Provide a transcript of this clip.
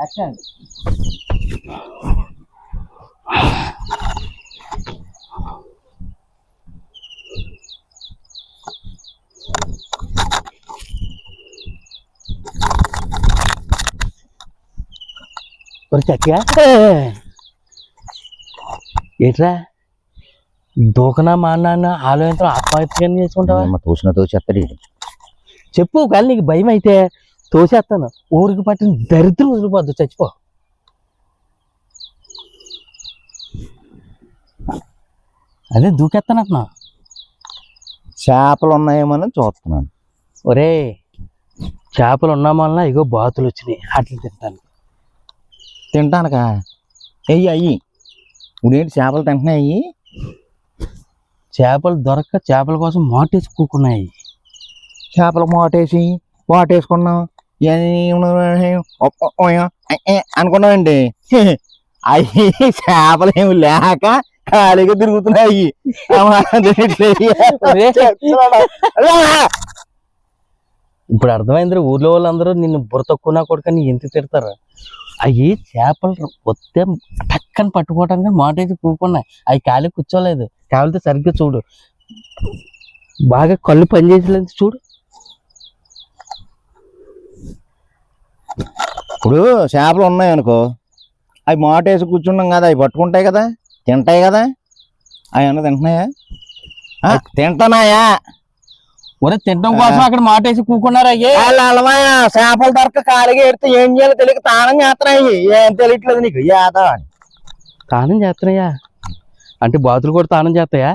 Action. చచ్చిగా ఏట్రా దూకనా మా అన్న ఆలోచనతో ఆత్మహత్య చేసుకుంటావా? తోసిన తోచేస్తాడు. చెప్పు కానీ నీకు భయం అయితే తోసేస్తాను. ఊరికి పట్టిన దరిద్రం వదిలిపోద్దు, చచ్చిపో. అదే దూకేస్తానంటున్నా. చేపలు ఉన్నాయేమని చూస్తున్నాను. ఒరే చేపలు ఉన్నామన్నా ఇగో బాతులు వచ్చినాయి, అట్లా తింటాను. తింటానుకా అయ్యి ఇప్పుడేంటి చేపలు తింటున్నాయి? చేపలు దొరక్క చేపల కోసం మోటేసి కూకున్నాయి. చేపలు వాటేసుకున్నాం అనుకున్నామండి. అవి చేపలు ఏమి లేక ఖాళీగా తిరుగుతున్నాయి. ఇప్పుడు అర్థమైంది, ఊర్లో వాళ్ళందరూ నిన్ను బుర్ర తక్కువ కొడుక నీ ఎంత తిడతారు. అవి చేపలు వస్తే టక్కని పట్టుకోవడానికి మోటేసి కూకున్నాయి. అవి ఖాళీ కూర్చోలేదు. కావాలితే సరిగ్గా చూడు, బాగా కళ్ళు పనిచేసలేదు చూడు. ఇప్పుడు చేపలు ఉన్నాయి అనుకో, అవి మోటేసి కూర్చున్నాం కదా, అవి పట్టుకుంటాయి కదా, తింటాయి కదా. అవి అన్న తింటున్నాయా? తింటున్నాయా? ఒరే తినడం కోసం అక్కడ మాటేసి కూకున్నారు. అయ్యే అలమాయా చేపలు దొరక ఖాళీగా ఎడితే ఏం చేయాలో తెలియక తానం చేస్తున్నాయి. ఏం తెలియట్లేదు నీకు. తానం చేస్తున్నాయా అంటే బాతులు కూడా తానం చేస్తాయా?